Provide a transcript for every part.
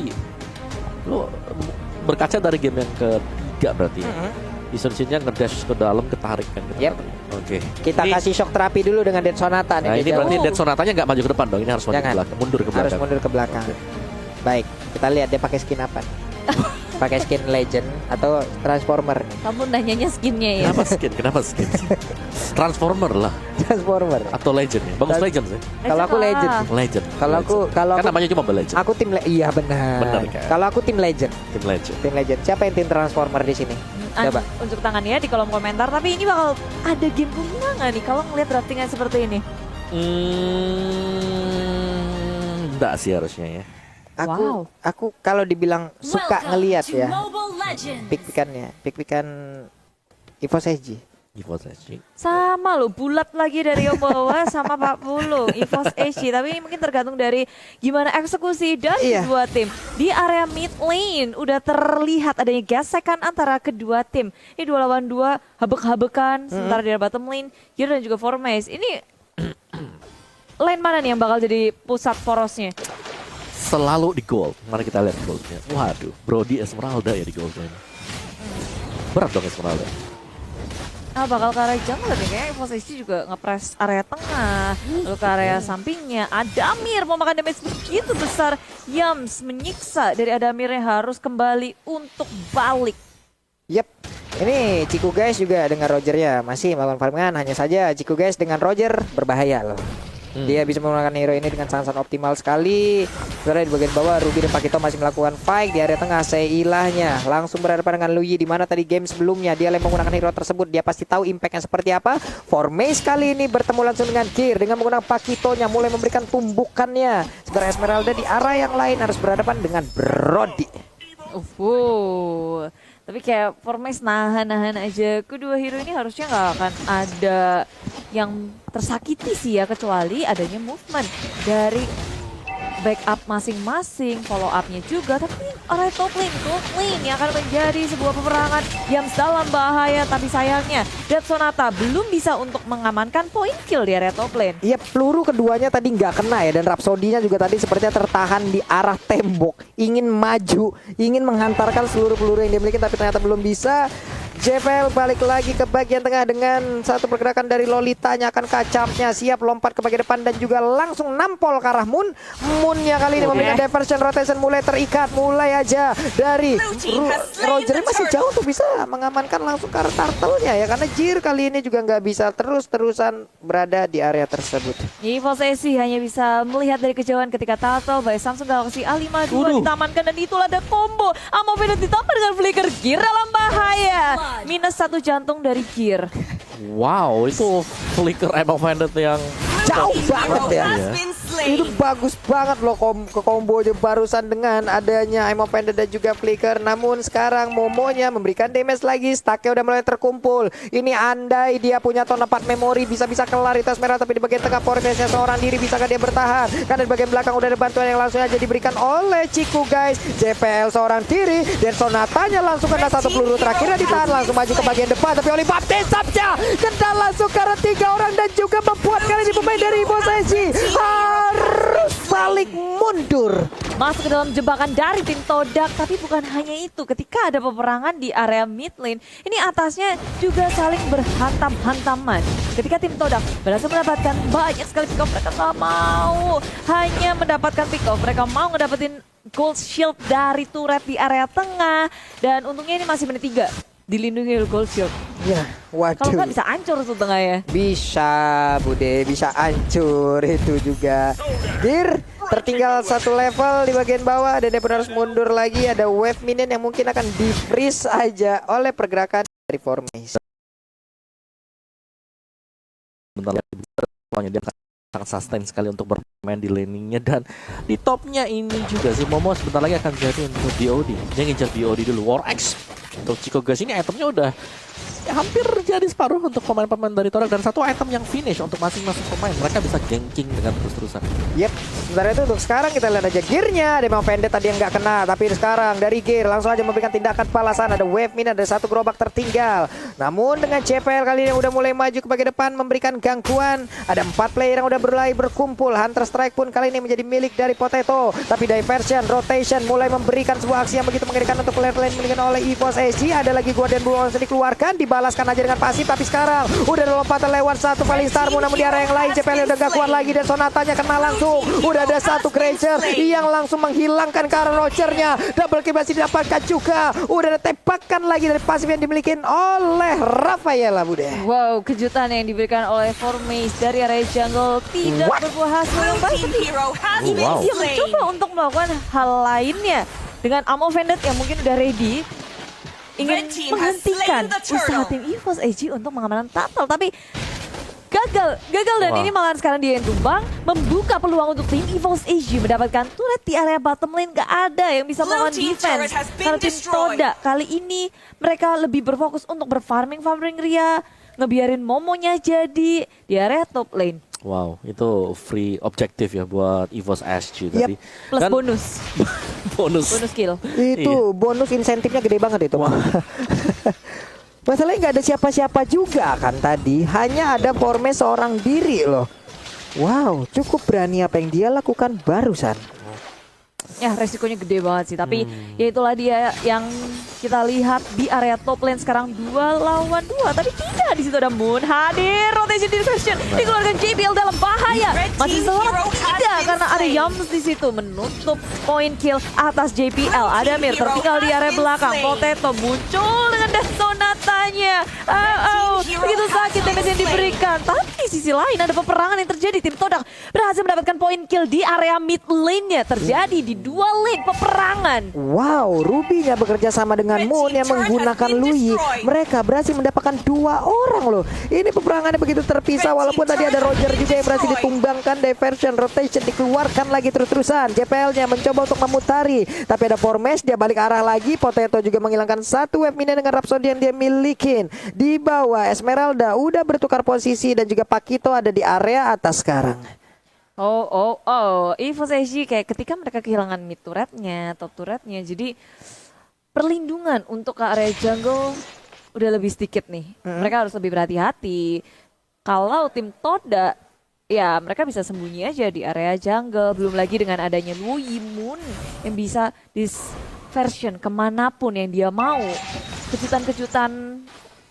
iya. Lo berkaca dari game yang ketiga berarti ya. Isensinya ngedash ke dalam, ketarik kan. Yep. Oke. Kita kasih shock terapi dulu dengan Dead Sonata nih. Nah ini Deja. berarti Dead Sonatanya nggak maju ke depan dong. Ini harus maju ke Jangan. belakang, mundur ke belakang. Harus mundur ke belakang. Oke. Baik, kita lihat dia pakai skin apa. Pakai skin Legend atau Transformer. Kamu nanyanya skinnya ya? Kenapa skin? Kenapa skin? Transformer lah Transformer. atau Legend ya. Bagus Legend sih. Kalau aku Legend. Legend. Kalau aku kan namanya cuma Legend. aku tim iya benar. Benar, kan? Kalau aku tim Legend. Tim Legend. Tim Legend. Siapa yang tim Transformer di sini? Coba. Unjuk tangan ya di kolom komentar. Tapi ini bakal ada game bunga nggak nih kalau ngeliat draftingan seperti ini? Enggak sih harusnya ya. Aku kalau dibilang suka ngelihat ya. Pick-pickan Evo SG. EVOS SG. Sama loh, bulat lagi dari yang bawah sama 40 EVOS SG. Tapi ini mungkin tergantung dari gimana eksekusi dari kedua tim. Di area mid lane udah terlihat adanya gesekan antara kedua tim. Ini 2 lawan 2, habek-habekan. Sementara di bottom lane, Gear dan juga Formace. Ini lane mana nih yang bakal jadi pusat porosnya? Selalu di gold. Mari kita lihat goldnya. Waduh, Brody Esmeralda ya di goldnya. Berat dong Esmeralda. Bakal ke arah jungle nih, kayaknya EVOS SG juga ngepres area tengah. Lalu ke area sampingnya, Adamir mau makan damage begitu besar. Yams menyiksa dari Adamir yang harus kembali untuk balik. Yep. Ini Ciku guys juga dengan Roger ya masih melakukan farmingan, hanya saja Ciku guys dengan Roger berbahaya loh. Dia bisa menggunakan hero ini dengan sangat optimal sekali. Sebenarnya di bagian bawah Ruby dan Pakito masih melakukan fight. Di area tengah Seilahnya langsung berhadapan dengan Luyi, di mana tadi game sebelumnya dia menggunakan hero tersebut. Dia pasti tahu impactnya seperti apa. Formace kali ini bertemu langsung dengan Gear dengan menggunakan Pakitonya mulai memberikan tumbukannya. Sementara Esmeralda di arah yang lain harus berhadapan dengan Brody. Tapi kayak Formace nahan aja. Kedua hero ini harusnya nggak akan ada yang tersakiti sih ya, kecuali adanya movement dari backup masing-masing, follow up-nya juga. Tapi area top lane yang akan menjadi sebuah peperangan yang dalam bahaya. Tapi sayangnya Dead Sonata belum bisa untuk mengamankan point kill di area top lane. Iya, peluru keduanya tadi nggak kena ya, dan Rhapsody-nya juga tadi sepertinya tertahan di arah tembok, ingin maju, ingin menghantarkan seluruh peluru yang dimiliki tapi ternyata belum bisa. JPL balik lagi ke bagian tengah dengan satu pergerakan dari Lolitanya, akan kacapnya siap lompat ke bagian depan dan juga langsung nampol ke arah Moon. Moonnya kali ini memberikan diversion rotation, mulai terikat, mulai aja dari Roger masih jauh untuk bisa mengamankan langsung ke arah turtle-nya ya, karena Jir kali ini juga nggak bisa terus-terusan berada di area tersebut. EVOS SG hanya bisa melihat dari kejauhan ketika Turtle by Samsung Galaxy A52 ditamankan, dan itulah ada combo Amopeda ditambah dengan flicker. Gear dalam bahaya. Minus 1 jantung dari Gear. Wow, itu flicker ammo bandit yang Jauh banget ya. Itu bagus banget loh kombonya barusan dengan adanya Emo Pendant dan juga Flicker. Namun sekarang Momonya memberikan damage lagi. Stacknya udah mulai terkumpul. Ini andai dia punya ton 4 memori, bisa-bisa kelar itu merah. Tapi di bagian tengah Formace-nya seorang diri, bisakah dia bertahan? Karena di bagian belakang udah ada bantuan yang langsung aja diberikan oleh Ciku guys. JPL seorang diri dan Sonatanya langsung kena satu peluru terakhirnya ditahan, langsung maju ke bagian depan. Tapi oleh Baptisapnya kena langsung karena 3 orang dan juga membuat kali ini pemain dari EVOS SG harus balik mundur. Masuk ke dalam jebakan dari tim Todak. Tapi bukan hanya itu, ketika ada peperangan di area mid lane, ini atasnya juga saling berhantam-hantaman. Ketika tim Todak berhasil mendapatkan banyak sekali pick off, mereka gak mau hanya mendapatkan pick off, mereka mau ngedapetin gold shield dari turret di area tengah. Dan untungnya ini masih menit 3 dilindungi oleh gold shield. Ya, waduh. Kalau nggak bisa hancur tuh tengah ya. Bisa, Bude, bisa hancur itu juga. Gear tertinggal 1 level di bagian bawah dan dia pun harus mundur lagi. Ada wave minion yang mungkin akan di-freeze aja oleh pergerakan dari Formace. bentar lagi dia akan sangat sustain sekali untuk bermain di laningnya, dan di topnya ini juga si Momo sebentar lagi akan jadi untuk DOD. Dia ngincar DOD dulu. War X untuk Chico Gas ini itemnya udah hampir jadi separuh untuk pemain-pemain dari Todak dan satu item yang finish untuk masing-masing pemain. Mereka bisa ganking dengan terus-terusan. Yep, sementara itu untuk sekarang kita lihat aja gearnya. Demon Vendetta tadi yang nggak kena, tapi sekarang dari gear langsung aja memberikan tindakan balasan. Ada wave min, ada satu gerobak tertinggal. Namun dengan CPL kali ini udah mulai maju ke bagian depan memberikan gangguan. Ada 4 player yang udah mulai berkumpul. Hunter Strike pun kali ini menjadi milik dari Potato. Tapi diversion, rotation mulai memberikan sebuah aksi yang begitu mengerikan untuk player lain dimiliki oleh EVOS SG. Ada lagi Guardian Blue Ocean dikeluarkan, dibalaskan aja dengan pasif. Tapi sekarang udah ada lompatan lewat satu Falling Star. Namun di area yang lain CPL udah gak kuat lagi dan Sonatanya kena langsung. Udah ada satu creature yang langsung menghilangkan ke arah Rogernya. Double kill masih didapatkan juga. Udah ada tembakan lagi dari pasif yang dimiliki oleh Rafaela Bude. Wow, kejutan yang diberikan oleh Formace dari area jungle tidak berbuah hasil yang baik. Tapi ini dia mencoba untuk melakukan hal lainnya dengan Amo Vendetta yang mungkin udah ready, ingin menghentikan usaha tim EVOS SG untuk mengamankan Turtle, tapi gagal dan ini malahan sekarang dia yang tumbang, membuka peluang untuk tim EVOS SG mendapatkan turret di area bottom lane. Gak ada yang bisa melawan defense karena tim Toda kali ini mereka lebih berfokus untuk berfarming Ria, ngebiarin Momonya jadi di area top lane. Wow, itu free objektif ya buat EVOS SG tadi. Plus Dan bonus bonus kill. Itu bonus insentifnya gede banget itu. Masalahnya nggak ada siapa-siapa juga kan tadi. Hanya ada Formace seorang diri loh. Wow, cukup berani apa yang dia lakukan barusan. Ya resikonya gede banget sih, tapi ya itulah dia yang kita lihat di area top lane sekarang 2 lawan 2, tapi tidak di situ ada Moon hadir, rotation diversion dikeluarkan JBL dalam bahaya, masih selamat tidak karena ada Yams di situ menutup point kill atas JBL. Ada Mir tertinggal di area belakang, Potato muncul dengan Death Sonatanya. Begitu sakit damage yang diberikan, tapi di sisi lain ada peperangan yang terjadi. Tim Todak berhasil mendapatkan point kill di area mid lane-nya, terjadi di 2 lane peperangan. Wow, Ruby-nya bekerja sama dengan Moon yang menggunakan Lui. Mereka berhasil mendapatkan 2 orang loh. Ini peperangannya begitu terpisah, walaupun tadi ada Roger juga yang berhasil ditumbangkan. Diversion, rotation dikeluarkan lagi terus-terusan. JPL-nya mencoba untuk memutari, tapi ada Formace, dia balik arah lagi. Potato juga menghilangkan satu wave minion dengan Rhapsody yang dia milikin. Di bawah Esmeralda udah bertukar posisi dan juga Pakito ada di area atas sekarang. EVOS SG kayak ketika mereka kehilangan mid turretnya, top turretnya, jadi perlindungan untuk ke area jungle udah lebih sedikit nih. Mereka harus lebih berhati-hati. Kalau tim Toda, ya mereka bisa sembunyi aja di area jungle. Belum lagi dengan adanya Lui Moon yang bisa disversion kemanapun yang dia mau. Kejutan-kejutan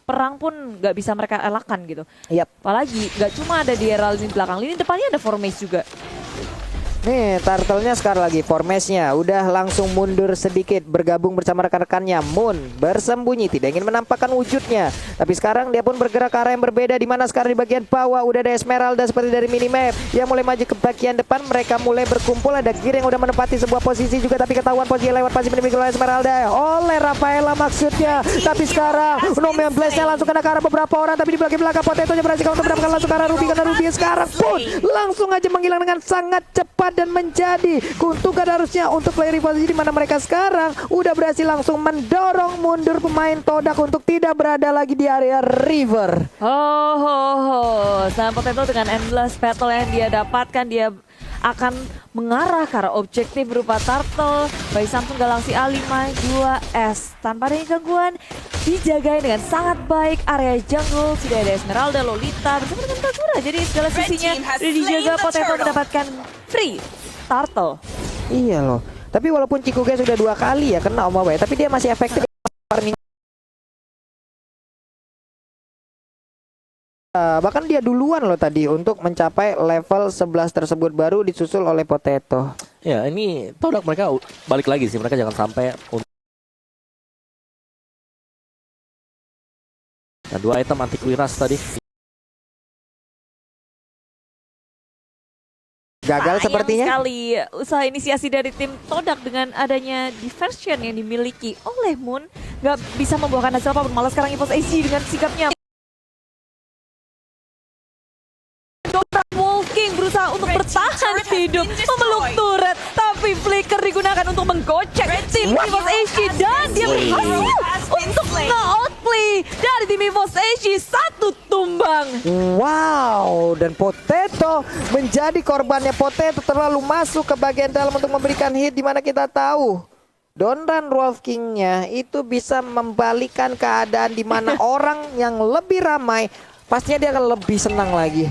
perang pun nggak bisa mereka elakkan gitu. Apalagi nggak cuma ada di area lini belakang, lini depannya ada Formace juga. Nih, Turtle-nya sekarang lagi, Formace-nya udah langsung mundur sedikit, bergabung bersama rekan-rekannya. Moon bersembunyi, tidak ingin menampakkan wujudnya. Tapi sekarang dia pun bergerak ke arah yang berbeda, di mana sekarang di bagian bawah udah ada Esmeralda seperti dari minimap yang mulai maju ke bagian depan. Mereka mulai berkumpul, ada Gear yang udah menempati sebuah posisi juga, tapi ketahuan posisi lewat pasti dimiliki oleh Esmeralda oleh Rafaela maksudnya. Tapi sekarang Nomian Blast-nya langsung kena ke arah beberapa orang, tapi di belakang Potato-nya berhasil untuk mendapatkan langsung ke arah Ruby, karena Ruby sekarang pun langsung aja menghilang dengan sangat cepat dan menjadi keuntungan harusnya untuk player rival di mana mereka sekarang udah berhasil langsung mendorong mundur pemain Todak untuk tidak berada lagi di area river. Sama Potato dengan endless battle yang dia dapatkan, dia akan mengarah ke arah objektif berupa Turtle by Samsung Galaxy A5 2S. Tanpa ada gangguan, dijagain dengan sangat baik area jungle. Sudah ada Esmeralda, Lolita bersama dengan Kagura. Jadi segala sisinya sudah dijaga. Potato mendapatkan free Turtle. Iya loh. Tapi walaupun Chikuge sudah 2 kali ya kena Oma Bay, tapi dia masih efektif farming. Bahkan dia duluan loh tadi untuk mencapai level 11 tersebut, baru disusul oleh Potato. Ya, ini Todak mereka balik lagi sih, mereka jangan sampai nah, 2 item anti Quiras tadi. Gagal sepertinya. Sekali usaha inisiasi dari tim Todak dengan adanya diversion yang dimiliki oleh Moon nggak bisa membuahkan hasil apapun. Malah sekarang EVOS SG dengan sikapnya Walking berusaha untuk bertahan hidup, memeluk turret, tapi flicker digunakan untuk menggocek tim EVOS SG dan dia berhasil untuk nge-outplay berani dari tim EVOS Asia, satu tumbang. Wow, dan Potato menjadi korbannya. Potato terlalu masuk ke bagian dalam untuk memberikan hit, di mana kita tahu Donran Wolf King-nya itu bisa membalikan keadaan di mana orang yang lebih ramai pastinya dia akan lebih senang lagi.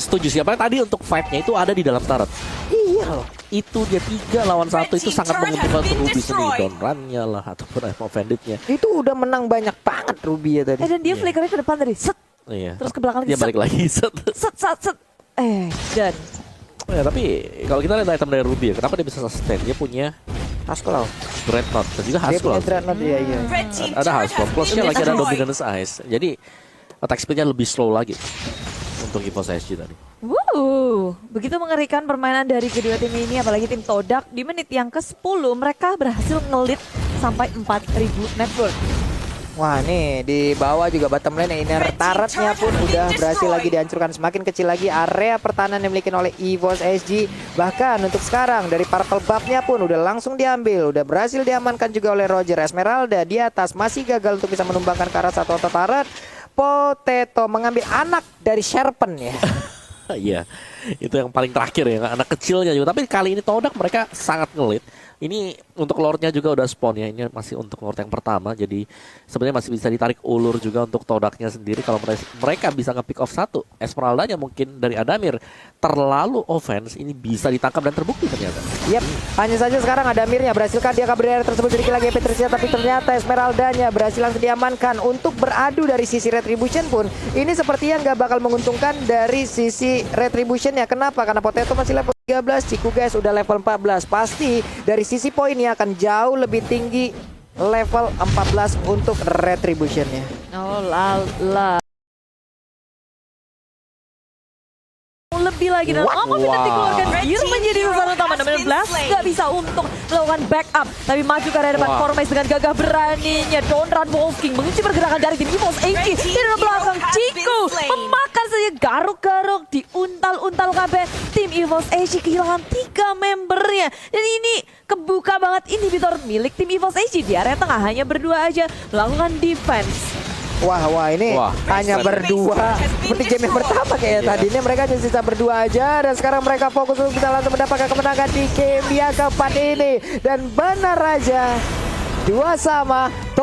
Setuju sih, apalagi tadi untuk fight-nya itu ada di dalam turret. Iya loh. Itu dia 3 lawan 1 itu sangat menguntungkan untuk Ruby sendiri. Donrannya lah ataupun Offended-nya. Itu udah menang banyak banget Ruby ya tadi. Dan dia flickernya ke depan tadi, set. Iya. Terus ke belakang lagi, Dia balik lagi. set. Dan Ya, tapi kalau kita lihat item dari Ruby, kenapa dia bisa sustain? Dia punya Haskell. Dreadnought dan juga Dia punya Haskell. Dreadnought, iya. Ada Haskell, plusnya lagi ada Dominance Ice. Jadi attack speed-nya lebih slow lagi untuk EVOS SG tadi. begitu mengerikan permainan dari kedua tim ini, apalagi tim Todak. Di menit yang ke-10 mereka berhasil ngelit sampai 4.000 net worth. Wah nih di bawah juga bottom lane inner turretnya pun udah berhasil lagi dihancurkan. Semakin kecil lagi area pertahanan yang dimiliki oleh EVOS SG. Bahkan untuk sekarang dari purple buff-nya pun udah langsung diambil. Udah berhasil diamankan juga oleh Roger. Esmeralda di atas masih gagal untuk bisa menumbangkan ke arah satu turret. Potato mengambil anak dari Sherpen ya. Iya, itu yang paling terakhir ya, anak kecilnya juga. Tapi kali ini Todak mereka sangat ngelit. Ini untuk lordnya juga udah spawn ya. Ini masih untuk lord yang pertama. Jadi sebenarnya masih bisa ditarik ulur juga untuk Todaknya sendiri. Kalau mereka bisa nge-pick off satu Esmeraldanya mungkin dari Adamir terlalu offense, ini bisa ditangkap dan terbukti ternyata. Yap, hanya saja sekarang Adamirnya berhasilkan dia kabur dari area tersebut sedikit lagi Petrisia, tapi ternyata Esmeraldanya berhasil langsung diamankan. Untuk beradu dari sisi Retribution pun ini sepertinya nggak bakal menguntungkan dari sisi Retributionnya. Kenapa? Karena Potato masih level 13, Ciku guys udah level 14. Pasti dari sisi poinnya akan jauh lebih tinggi level 14 untuk Retributionnya. Oh lala. Lebih lagi dan Finity keluarkan biru menjadi sasaran utama. Namun Blast gak bisa untuk melakukan backup, tapi maju ke area depan. Formase dengan gagah beraninya Donran Wolf King mengunci pergerakan dari tim EVOS AG. Di dalam belakang Ciku memakan saja garuk-garuk, diuntal-untal KB. Tim EVOS AG kehilangan 3 membernya, dan ini kebuka banget inhibitor milik tim EVOS AG. Di area tengah hanya berdua aja melakukan defense. Wah ini hanya berdua seperti game yang pertama kayak tadi. Ini mereka hanya sisa berdua aja, dan sekarang mereka fokus untuk bisa langsung mendapatkan kemenangan di game yang keempat ini. Dan benar aja 2-2